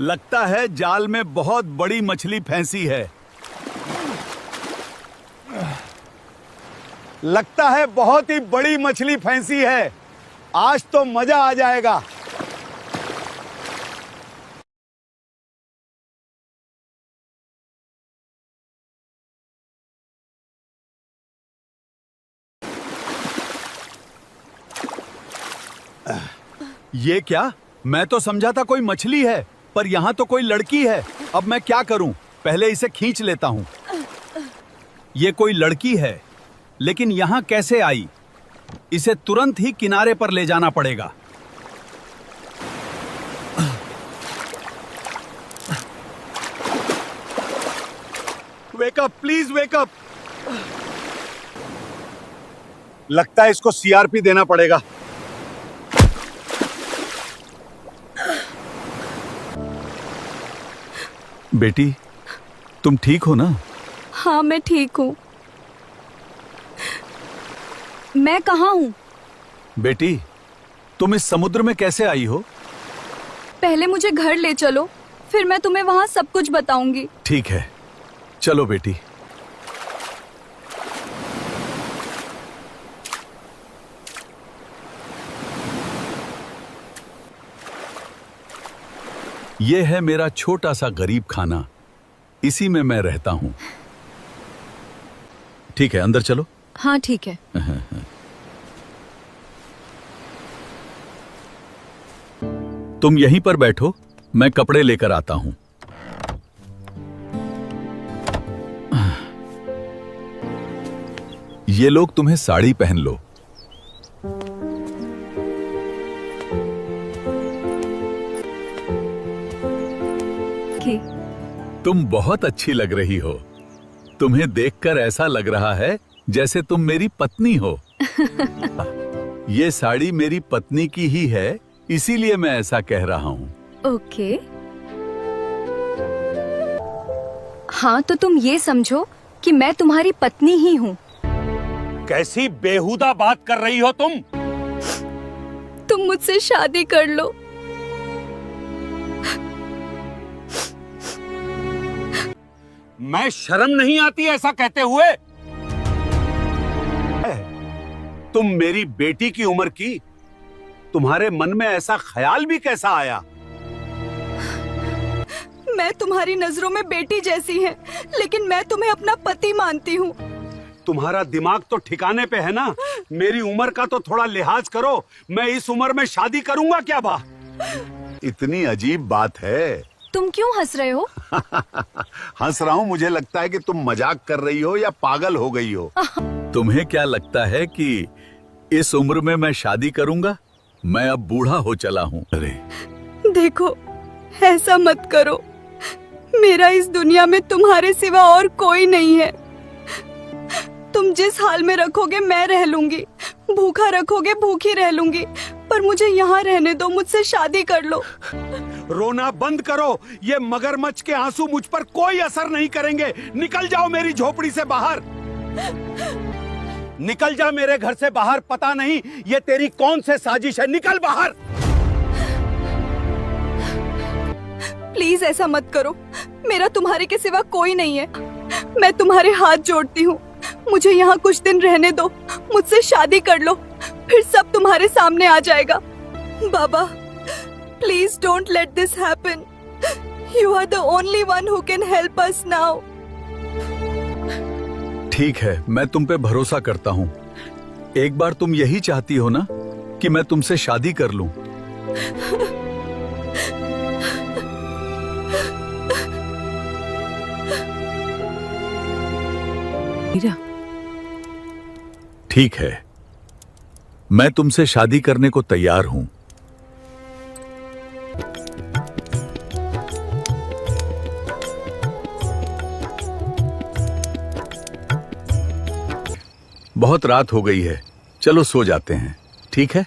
लगता है जाल में बहुत बड़ी मछली फंसी है। लगता है बहुत ही बड़ी मछली फंसी है। आज तो मजा आ जाएगा। ये क्या? मैं तो समझा था कोई मछली है, पर यहाँ तो कोई लड़की है। अब मैं क्या करूं? पहले इसे खींच लेता हूं। ये कोई लड़की है, लेकिन यहाँ कैसे आई? इसे तुरंत ही किनारे पर ले जाना पड़ेगा। Wake up, please wake up. लगता है इसको सीआरपी देना पड़ेगा। बेटी, तुम ठीक हो ना? हाँ, मैं ठीक हूँ। मैं कहाँ हूँ? बेटी, तुम इस समुद्र में कैसे आई हो? पहले मुझे घर ले चलो, फिर मैं तुम्हें वहाँ सब कुछ बताऊंगी। ठीक है, चलो बेटी। ये है मेरा छोटा सा गरीब खाना। इसी में मैं रहता हूँ। ठीक है, अंदर चलो। हाँ ठीक है। तुम यहीं पर बैठो, मैं कपड़े लेकर आता हूँ। ये लोग तुम्हें साड़ी पहन लो। तुम बहुत अच्छी लग रही हो। तुम्हें देखकर ऐसा लग रहा है जैसे तुम मेरी पत्नी हो। ये साड़ी मेरी पत्नी की ही है, इसीलिए मैं ऐसा कह रहा हूँ। ओके। हाँ, तो तुम ये समझो कि मैं तुम्हारी पत्नी ही हूँ। कैसी बेहुदा बात कर रही हो तुम? तुम मुझसे शादी कर लो। मैं शर्म नहीं आती ऐसा कहते हुए? तुम मेरी बेटी की उम्र की, तुम्हारे मन में ऐसा ख्याल भी कैसा आया? मैं तुम्हारी नजरों में बेटी जैसी है, लेकिन मैं तुम्हें अपना पति मानती हूँ। तुम्हारा दिमाग तो ठिकाने पे है ना? मेरी उम्र का तो थोड़ा लिहाज करो। मैं इस उम्र में शादी करूंगा क्या बा? इतनी अजीब बात है। तुम क्यों हंस रहे हो? हंस रहा हूँ, मुझे लगता है कि तुम मजाक कर रही हो या पागल हो गई हो। तुम्हें क्या लगता है कि इस उम्र में मैं शादी करूंगा? मैं अब बूढ़ा हो चला हूँ। अरे देखो, ऐसा मत करो। मेरा इस दुनिया में तुम्हारे सिवा और कोई नहीं है। तुम जिस हाल में रखोगे मैं रह लूंगी, भूखा रखोगे भूखी रह लूंगी, पर मुझे यहाँ रहने दो। मुझसे शादी कर लो। रोना बंद करो। ये मगरमच्छ के आंसू मुझ पर कोई असर नहीं करेंगे। निकल जाओ मेरी झोपड़ी से बाहर। निकल जा मेरे घर से बाहर। पता नहीं ये तेरी कौन सी साजिश है। निकल बाहर। प्लीज ऐसा मत करो। मेरा तुम्हारे के सिवा कोई नहीं है। मैं तुम्हारे हाथ जोड़ती हूँ, मुझे यहाँ कुछ दिन रहने दो। मुझसे शादी कर लो, फिर सब तुम्हारे सामने आ जाएगा। बाबा, please don't let this happen. You are the only one who can help us now. ठीक है, मैं तुम पे भरोसा करता हूँ। एक बार तुम यही चाहती हो ना कि मैं तुमसे शादी कर लूं? ठीक है, मैं तुमसे शादी करने को तैयार हूं। बहुत रात हो गई है, चलो सो जाते हैं। ठीक है?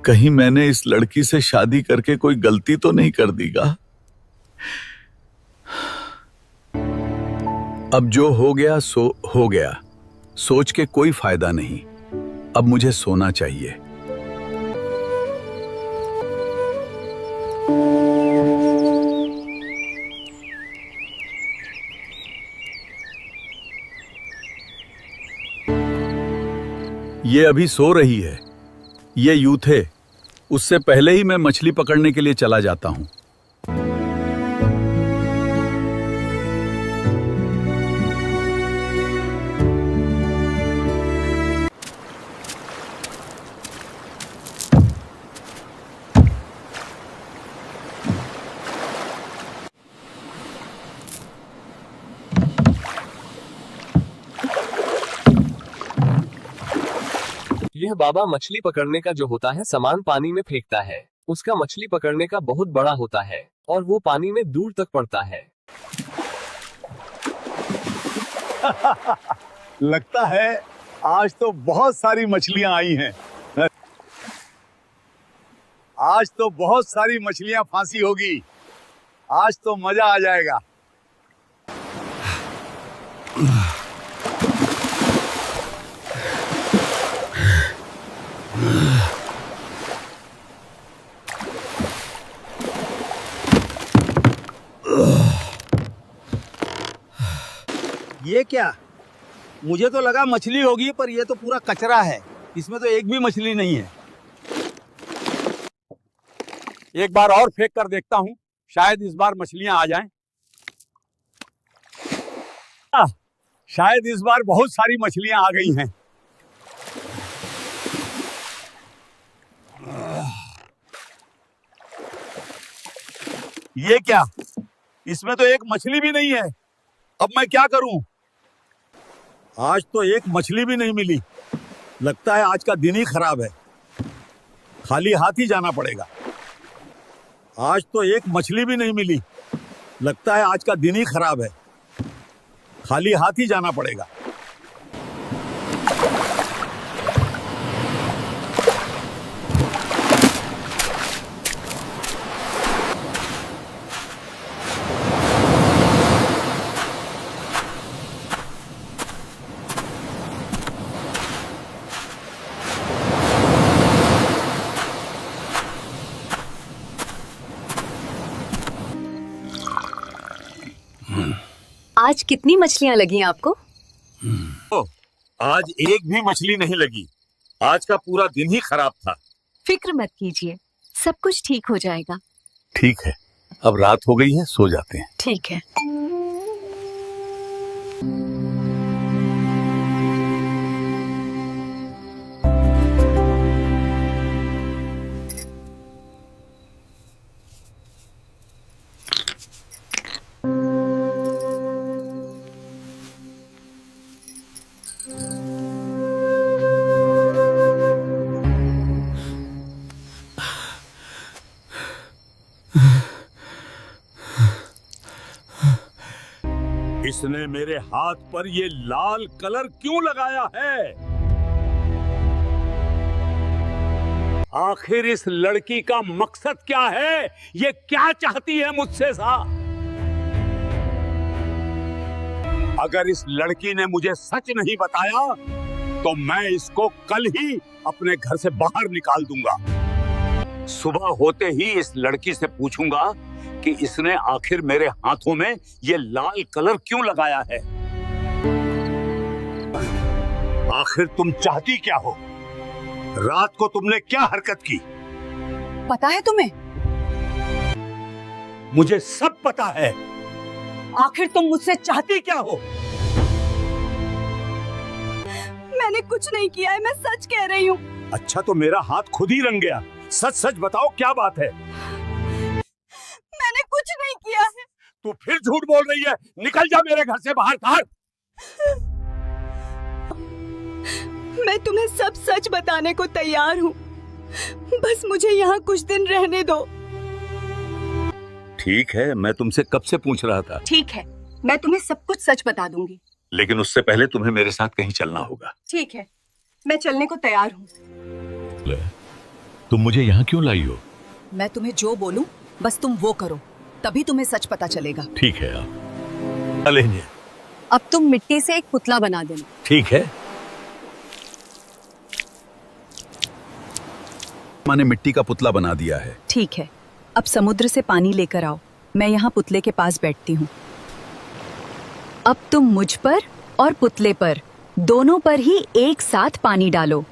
कहीं मैंने इस लड़की से शादी करके कोई गलती तो नहीं कर दीगा। अब जो हो गया सो हो गया, सोच के कोई फायदा नहीं। अब मुझे सोना चाहिए। ये अभी सो रही है। ये यूथ है। उससे पहले ही मैं मछली पकड़ने के लिए चला जाता हूं। यह बाबा मछली पकड़ने का जो होता है सामान पानी में फेंकता है। उसका मछली पकड़ने का बहुत बड़ा होता है और वो पानी में दूर तक पड़ता है। लगता है आज तो बहुत सारी मछलियां आई हैं। आज तो बहुत सारी मछलियां फांसी होगी। आज तो मजा आ जाएगा। ये क्या? मुझे तो लगा मछली होगी, पर ये तो पूरा कचरा है। इसमें तो एक भी मछली नहीं है। एक बार और फेंक कर देखता हूं, शायद इस बार मछलियां आ जाएं। शायद इस बार बहुत सारी मछलियां आ गई हैं। ये क्या? इसमें तो एक मछली भी नहीं है। अब मैं क्या करूं? आज तो एक मछली भी नहीं मिली। लगता है आज का दिन ही खराब है। खाली हाथ ही जाना पड़ेगा। आज तो एक मछली भी नहीं मिली। लगता है आज का दिन ही खराब है। खाली हाथ ही जाना पड़ेगा। आज कितनी मछलियां लगी आपको? आज एक भी मछली नहीं लगी। आज का पूरा दिन ही खराब था। फिक्र मत कीजिए, सब कुछ ठीक हो जाएगा। ठीक है, अब रात हो गई है, सो जाते हैं। ठीक है। इसने मेरे हाथ पर ये लाल कलर क्यों लगाया है? आखिर इस लड़की का मकसद क्या है? ये क्या चाहती है मुझसे सा? अगर इस लड़की ने मुझे सच नहीं बताया तो मैं इसको कल ही अपने घर से बाहर निकाल दूंगा। सुबह होते ही इस लड़की से पूछूंगा कि इसने आखिर मेरे हाथों में ये लाल कलर क्यों लगाया है। आखिर तुम चाहती क्या हो? रात को तुमने क्या हरकत की? पता है तुम्हें? मुझे सब पता है। आखिर तुम मुझसे चाहती क्या हो? मैंने कुछ नहीं किया है, मैं सच कह रही हूँ। अच्छा, तो मेरा हाथ खुद ही रंग गया। सच सच बताओ, क्या बात है? मैंने कुछ नहीं किया है। तू फिर झूठ बोल रही है। निकल जा मेरे घर से बाहर। मैं तुम्हें सब सच बताने को तैयार हूँ। बस मुझे यहाँ कुछ दिन रहने दो। ठीक है, मैं तुमसे कब से पूछ रहा था। ठीक है, मैं तुम्हें सब कुछ सच बता दूंगी। लेकिन उससे पहले तुम्हें मेरे साथ कहीं चलना होगा। ठीक है, मैं चलने को तैयार हूँ। तुम मुझे यहाँ क्यों लाई हो? मैं तुम्हें जो बोलूं बस तुम वो करो, तभी तुम्हें सच पता चलेगा। ठीक है आप लेंगे। अब तुम मिट्टी से एक पुतला बना देना। ठीक है। मैंने मिट्टी का पुतला बना दिया है। ठीक है, अब समुद्र से पानी लेकर आओ, मैं यहाँ पुतले के पास बैठती हूँ। अब तुम मुझ पर और पुतले पर दोनों पर ही एक साथ पानी डालो।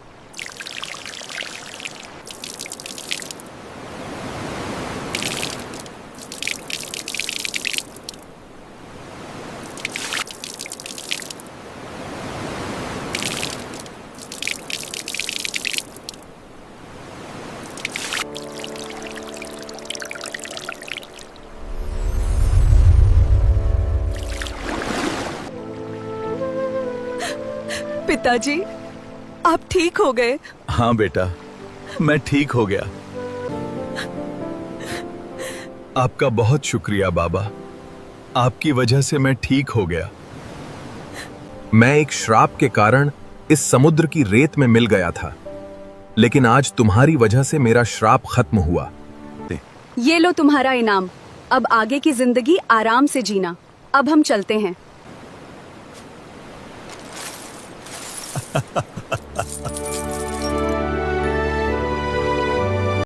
पिताजी, आप ठीक हो गए? हाँ बेटा, मैं ठीक हो गया। आपका बहुत शुक्रिया बाबा, आपकी वजह से मैं ठीक हो गया। मैं एक श्राप के कारण इस समुद्र की रेत में मिल गया था, लेकिन आज तुम्हारी वजह से मेरा श्राप खत्म हुआ। ये लो तुम्हारा इनाम, अब आगे की जिंदगी आराम से जीना। अब हम चलते हैं।